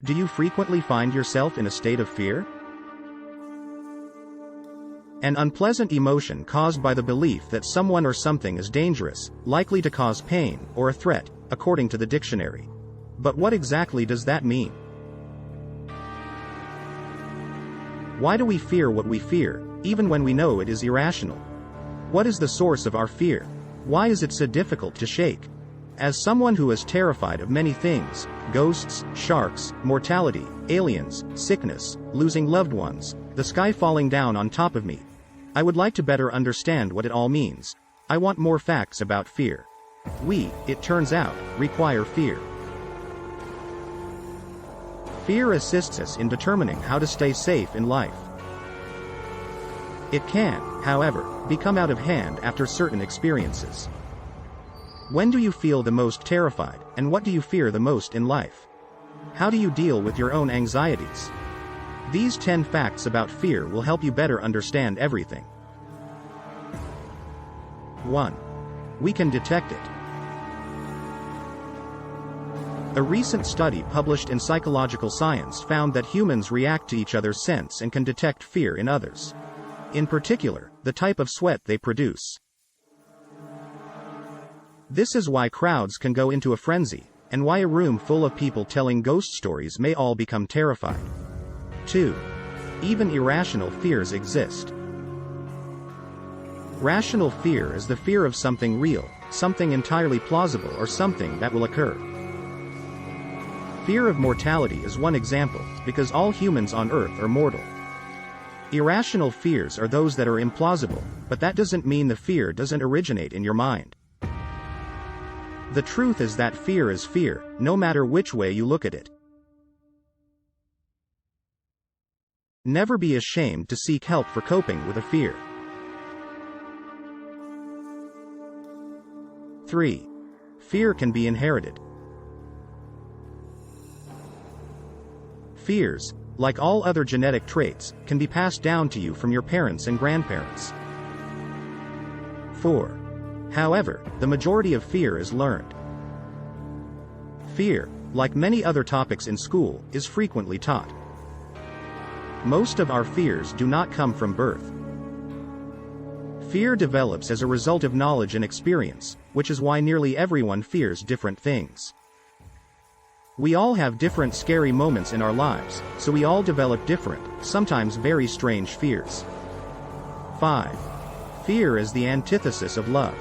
Do you frequently find yourself in a state of fear? An unpleasant emotion caused by the belief that someone or something is dangerous, likely to cause pain, or a threat, according to the dictionary. But what exactly does that mean? Why do we fear what we fear, even when we know it is irrational? What is the source of our fear? Why is it so difficult to shake? As someone who is terrified of many things, ghosts, sharks, mortality, aliens, sickness, losing loved ones, the sky falling down on top of me, I would like to better understand what it all means. I want more facts about fear. We, it turns out, require fear. Fear assists us in determining how to stay safe in life. It can, however, become out of hand after certain experiences. When do you feel the most terrified, and what do you fear the most in life? How do you deal with your own anxieties? These 10 facts about fear will help you better understand everything. 1. We can detect it. A recent study published in Psychological Science found that humans react to each other's sense and can detect fear in others. In particular, the type of sweat they produce. This is why crowds can go into a frenzy, and why a room full of people telling ghost stories may all become terrified. 2. Even irrational fears exist. Rational fear is the fear of something real, something entirely plausible, or something that will occur. Fear of mortality is one example, because all humans on Earth are mortal. Irrational fears are those that are implausible, but that doesn't mean the fear doesn't originate in your mind. The truth is that fear is fear, no matter which way you look at it. Never be ashamed to seek help for coping with a fear. 3. Fear can be inherited. Fears, like all other genetic traits, can be passed down to you from your parents and grandparents. 4. However, the majority of fear is learned. Fear, like many other topics in school, is frequently taught. Most of our fears do not come from birth. Fear develops as a result of knowledge and experience, which is why nearly everyone fears different things. We all have different scary moments in our lives, so we all develop different, sometimes very strange fears. 5. Fear is the antithesis of love.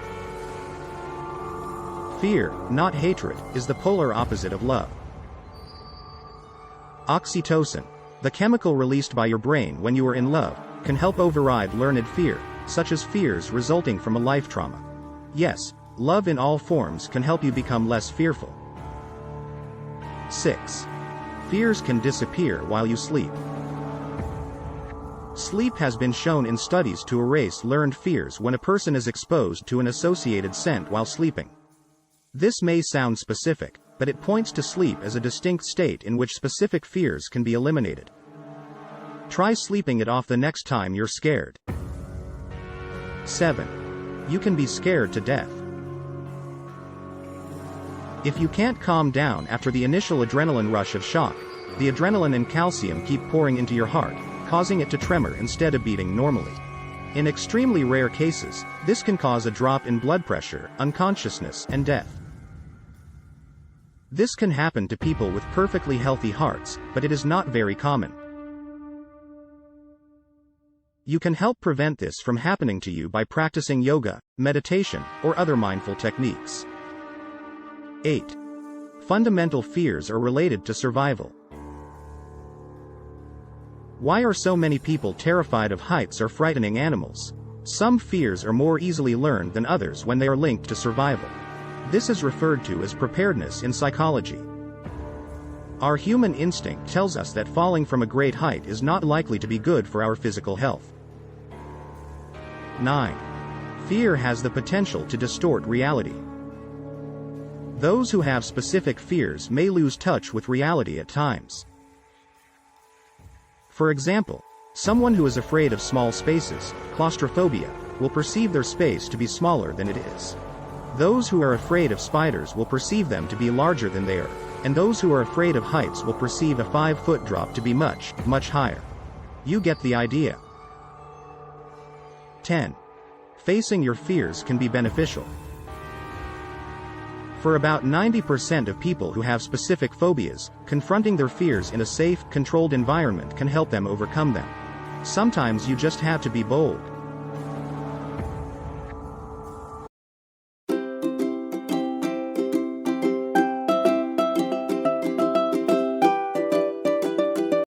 Fear, not hatred, is the polar opposite of love. Oxytocin, the chemical released by your brain when you are in love, can help override learned fear, such as fears resulting from a life trauma. Yes, love in all forms can help you become less fearful. 6. Fears can disappear while you sleep. Sleep has been shown in studies to erase learned fears when a person is exposed to an associated scent while sleeping. This may sound specific, but it points to sleep as a distinct state in which specific fears can be eliminated. Try sleeping it off the next time you're scared. 7. You can be scared to death. If you can't calm down after the initial adrenaline rush of shock, the adrenaline and calcium keep pouring into your heart, causing it to tremor instead of beating normally. In extremely rare cases, this can cause a drop in blood pressure, unconsciousness, and death. This can happen to people with perfectly healthy hearts, but it is not very common. You can help prevent this from happening to you by practicing yoga, meditation, or other mindful techniques. 8. Fundamental fears are related to survival. Why are so many people terrified of heights or frightening animals? Some fears are more easily learned than others when they are linked to survival. This is referred to as preparedness in psychology. Our human instinct tells us that falling from a great height is not likely to be good for our physical health. 9. Fear has the potential to distort reality. Those who have specific fears may lose touch with reality at times. For example, someone who is afraid of small spaces, claustrophobia, will perceive their space to be smaller than it is. Those who are afraid of spiders will perceive them to be larger than they are, And those who are afraid of heights will perceive a 5-foot drop to be much, much higher. You get the idea. 10. Facing your fears can be beneficial. For about 90% of people who have specific phobias, confronting their fears in a safe, controlled environment can help them overcome them. Sometimes you just have to be bold.